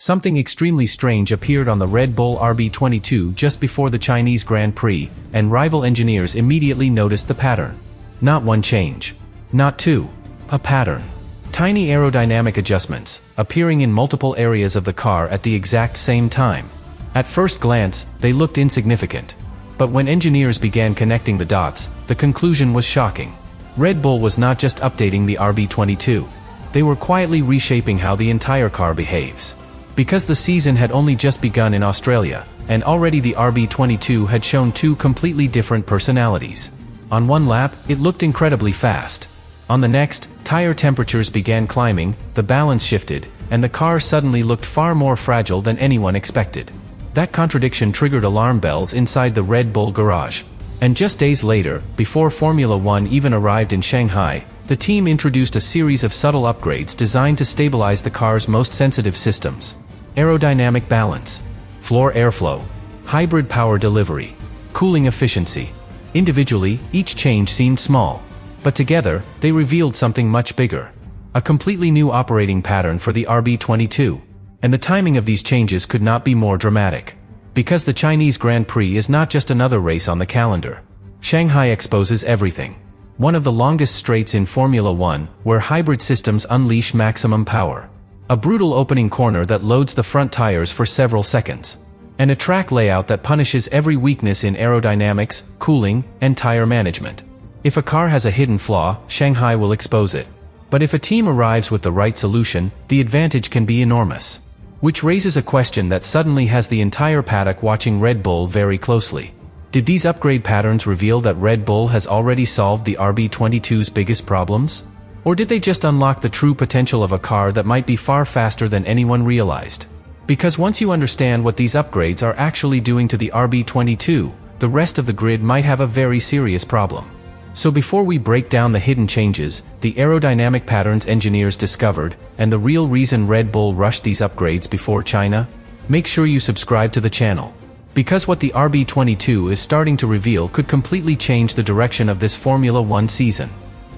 Something extremely strange appeared on the Red Bull RB22 just before the Chinese Grand Prix, and rival engineers immediately noticed the pattern. Not one change. Not two. A pattern. Tiny aerodynamic adjustments, appearing in multiple areas of the car at the exact same time. At first glance, they looked insignificant. But when engineers began connecting the dots, the conclusion was shocking. Red Bull was not just updating the RB22. They were quietly reshaping how the entire car behaves. Because the season had only just begun in Australia, and already the RB22 had shown two completely different personalities. On one lap, it looked incredibly fast. On the next, tire temperatures began climbing, the balance shifted, and the car suddenly looked far more fragile than anyone expected. That contradiction triggered alarm bells inside the Red Bull garage. And just days later, before Formula One even arrived in Shanghai, the team introduced a series of subtle upgrades designed to stabilize the car's most sensitive systems. Aerodynamic balance, floor airflow, hybrid power delivery, cooling efficiency. Individually, each change seemed small. But together, they revealed something much bigger. A completely new operating pattern for the RB22. And the timing of these changes could not be more dramatic. Because the Chinese Grand Prix is not just another race on the calendar. Shanghai exposes everything. One of the longest straights in Formula One, where hybrid systems unleash maximum power. A brutal opening corner that loads the front tires for several seconds. And a track layout that punishes every weakness in aerodynamics, cooling, and tire management. If a car has a hidden flaw, Shanghai will expose it. But if a team arrives with the right solution, the advantage can be enormous. Which raises a question that suddenly has the entire paddock watching Red Bull very closely. Did these upgrade patterns reveal that Red Bull has already solved the RB22's biggest problems? Or did they just unlock the true potential of a car that might be far faster than anyone realized? Because once you understand what these upgrades are actually doing to the RB22, the rest of the grid might have a very serious problem. So before we break down the hidden changes, the aerodynamic patterns engineers discovered, and the real reason Red Bull rushed these upgrades before China, make sure you subscribe to the channel. Because what the RB22 is starting to reveal could completely change the direction of this Formula One season.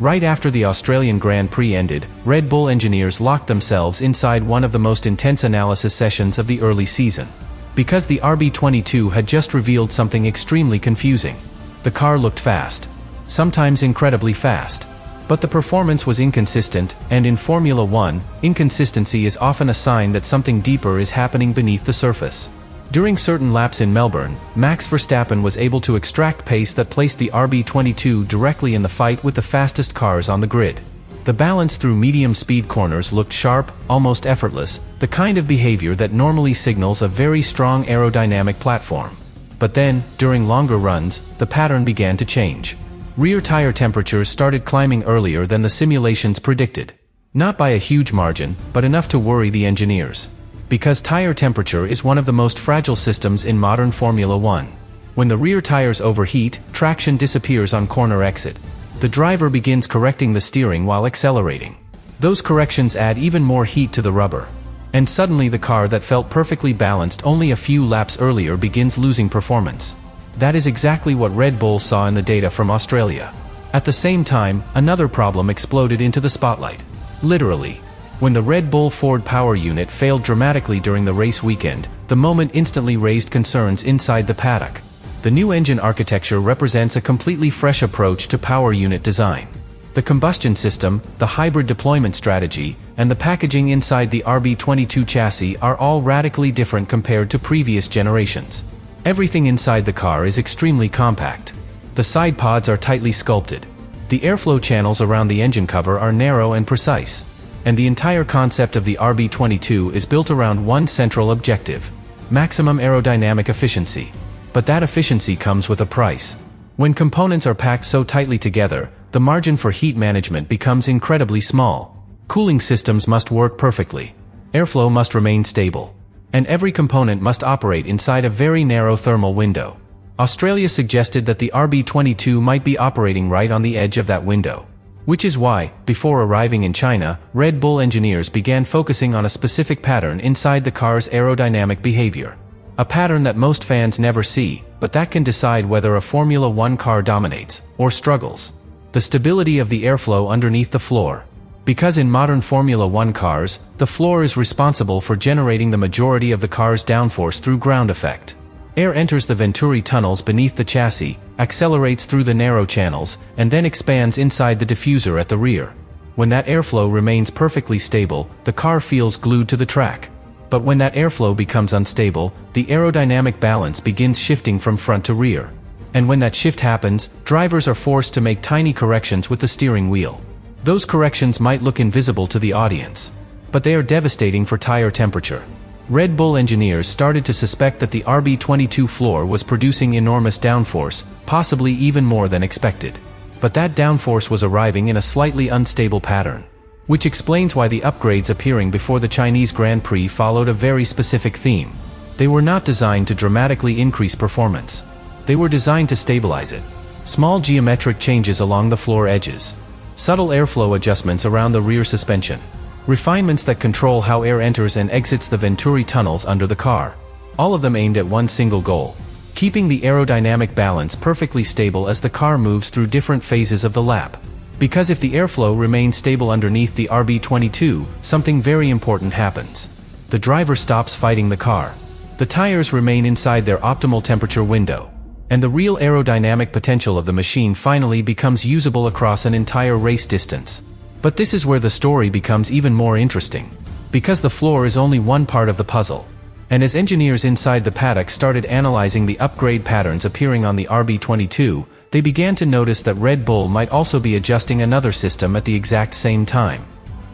Right after the Australian Grand Prix ended, Red Bull engineers locked themselves inside one of the most intense analysis sessions of the early season. Because the RB22 had just revealed something extremely confusing. The car looked fast. Sometimes incredibly fast. But the performance was inconsistent, and in Formula One, inconsistency is often a sign that something deeper is happening beneath the surface. During certain laps in Melbourne, Max Verstappen was able to extract pace that placed the RB22 directly in the fight with the fastest cars on the grid. The balance through medium-speed corners looked sharp, almost effortless, the kind of behavior that normally signals a very strong aerodynamic platform. But then, during longer runs, the pattern began to change. Rear tire temperatures started climbing earlier than the simulations predicted. Not by a huge margin, but enough to worry the engineers. Because tire temperature is one of the most fragile systems in modern Formula One. When the rear tires overheat, traction disappears on corner exit. The driver begins correcting the steering while accelerating. Those corrections add even more heat to the rubber. And suddenly the car that felt perfectly balanced only a few laps earlier begins losing performance. That is exactly what Red Bull saw in the data from Australia. At the same time, another problem exploded into the spotlight. Literally. When the Red Bull FORD power unit failed dramatically during the race weekend, the moment instantly raised concerns inside the paddock. The new engine architecture represents a completely fresh approach to power unit design. The combustion system, the hybrid deployment strategy, and the packaging inside the RB22 chassis are all radically different compared to previous generations. Everything inside the car is extremely compact. The side pods are tightly sculpted. The airflow channels around the engine cover are narrow and precise. And the entire concept of the RB22 is built around one central objective: maximum aerodynamic efficiency. But that efficiency comes with a price. When components are packed so tightly together, the margin for heat management becomes incredibly small. Cooling systems must work perfectly. Airflow must remain stable. And every component must operate inside a very narrow thermal window. Australia suggested that the RB22 might be operating right on the edge of that window. Which is why, before arriving in China, Red Bull engineers began focusing on a specific pattern inside the car's aerodynamic behavior. A pattern that most fans never see, but that can decide whether a Formula One car dominates, or struggles. The stability of the airflow underneath the floor. Because in modern Formula One cars, the floor is responsible for generating the majority of the car's downforce through ground effect. Air enters the venturi tunnels beneath the chassis, accelerates through the narrow channels, and then expands inside the diffuser at the rear. When that airflow remains perfectly stable, the car feels glued to the track. But when that airflow becomes unstable, the aerodynamic balance begins shifting from front to rear. And when that shift happens, drivers are forced to make tiny corrections with the steering wheel. Those corrections might look invisible to the audience, but they are devastating for tire temperature. Red Bull engineers started to suspect that the RB22 floor was producing enormous downforce, possibly even more than expected. But that downforce was arriving in a slightly unstable pattern. Which explains why the upgrades appearing before the Chinese Grand Prix followed a very specific theme. They were not designed to dramatically increase performance. They were designed to stabilize it. Small geometric changes along the floor edges. Subtle airflow adjustments around the rear suspension. Refinements that control how air enters and exits the venturi tunnels under the car. All of them aimed at one single goal: keeping the aerodynamic balance perfectly stable as the car moves through different phases of the lap. Because if the airflow remains stable underneath the RB22, something very important happens. The driver stops fighting the car. The tires remain inside their optimal temperature window. And the real aerodynamic potential of the machine finally becomes usable across an entire race distance. But this is where the story becomes even more interesting. Because the floor is only one part of the puzzle. And as engineers inside the paddock started analyzing the upgrade patterns appearing on the RB22, they began to notice that Red Bull might also be adjusting another system at the exact same time.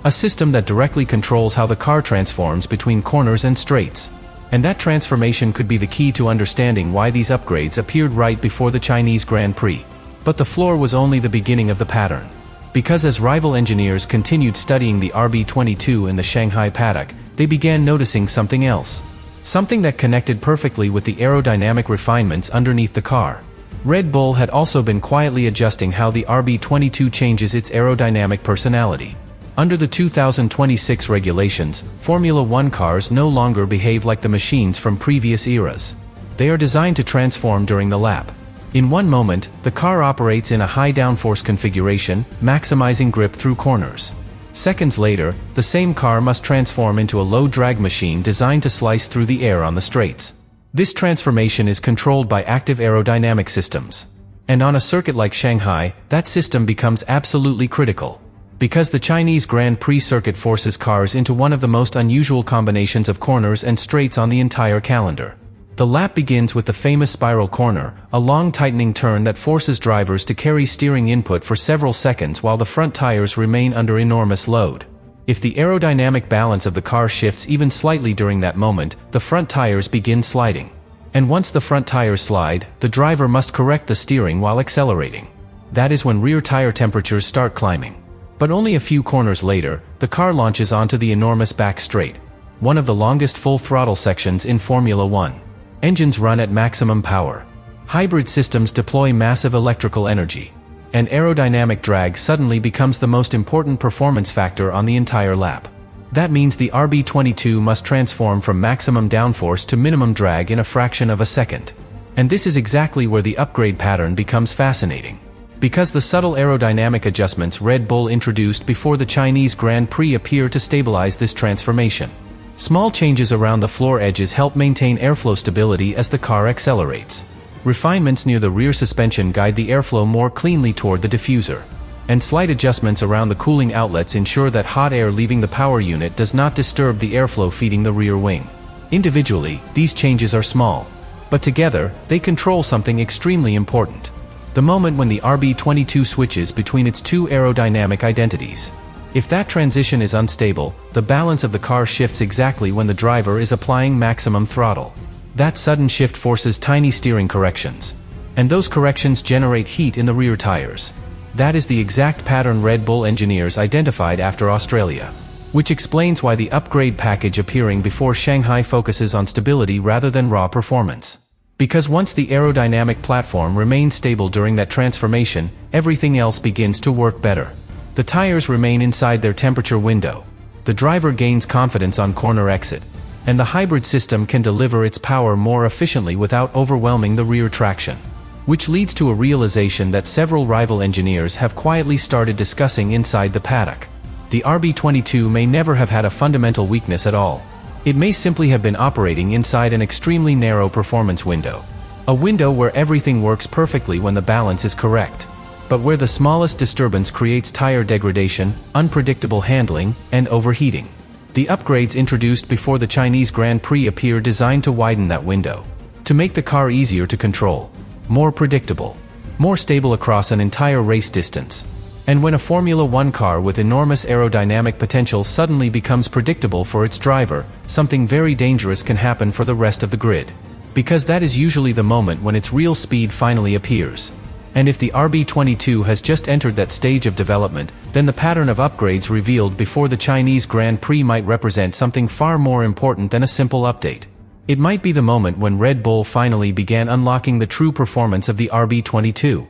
A system that directly controls how the car transforms between corners and straights. And that transformation could be the key to understanding why these upgrades appeared right before the Chinese Grand Prix. But the floor was only the beginning of the pattern. Because as rival engineers continued studying the RB22 in the Shanghai paddock, they began noticing something else. Something that connected perfectly with the aerodynamic refinements underneath the car. Red Bull had also been quietly adjusting how the RB22 changes its aerodynamic personality. Under the 2026 regulations, Formula One cars no longer behave like the machines from previous eras. They are designed to transform during the lap. In one moment, the car operates in a high downforce configuration, maximizing grip through corners. Seconds later, the same car must transform into a low-drag machine designed to slice through the air on the straights. This transformation is controlled by active aerodynamic systems. And on a circuit like Shanghai, that system becomes absolutely critical. Because the Chinese Grand Prix circuit forces cars into one of the most unusual combinations of corners and straights on the entire calendar. The lap begins with the famous spiral corner, a long tightening turn that forces drivers to carry steering input for several seconds while the front tires remain under enormous load. If the aerodynamic balance of the car shifts even slightly during that moment, the front tires begin sliding. And once the front tires slide, the driver must correct the steering while accelerating. That is when rear tire temperatures start climbing. But only a few corners later, the car launches onto the enormous back straight, one of the longest full throttle sections in Formula One. Engines run at maximum power. Hybrid systems deploy massive electrical energy. And aerodynamic drag suddenly becomes the most important performance factor on the entire lap. That means the RB22 must transform from maximum downforce to minimum drag in a fraction of a second. And this is exactly where the upgrade pattern becomes fascinating. Because the subtle aerodynamic adjustments Red Bull introduced before the Chinese Grand Prix appear to stabilize this transformation. Small changes around the floor edges help maintain airflow stability as the car accelerates. Refinements near the rear suspension guide the airflow more cleanly toward the diffuser. And slight adjustments around the cooling outlets ensure that hot air leaving the power unit does not disturb the airflow feeding the rear wing. Individually, these changes are small. But together, they control something extremely important. The moment when the RB22 switches between its two aerodynamic identities. If that transition is unstable, the balance of the car shifts exactly when the driver is applying maximum throttle. That sudden shift forces tiny steering corrections. And those corrections generate heat in the rear tires. That is the exact pattern Red Bull engineers identified after Australia. Which explains why the upgrade package appearing before Shanghai focuses on stability rather than raw performance. Because once the aerodynamic platform remains stable during that transformation, everything else begins to work better. The tires remain inside their temperature window. The driver gains confidence on corner exit. And the hybrid system can deliver its power more efficiently without overwhelming the rear traction. Which leads to a realization that several rival engineers have quietly started discussing inside the paddock. The RB22 may never have had a fundamental weakness at all. It may simply have been operating inside an extremely narrow performance window. A window where everything works perfectly when the balance is correct, but where the smallest disturbance creates tire degradation, unpredictable handling, and overheating. The upgrades introduced before the Chinese Grand Prix appear designed to widen that window, to make the car easier to control, more predictable, more stable across an entire race distance. And when a Formula One car with enormous aerodynamic potential suddenly becomes predictable for its driver, something very dangerous can happen for the rest of the grid. Because that is usually the moment when its real speed finally appears. And if the RB22 has just entered that stage of development, then the pattern of upgrades revealed before the Chinese Grand Prix might represent something far more important than a simple update. It might be the moment when Red Bull finally began unlocking the true performance of the RB22.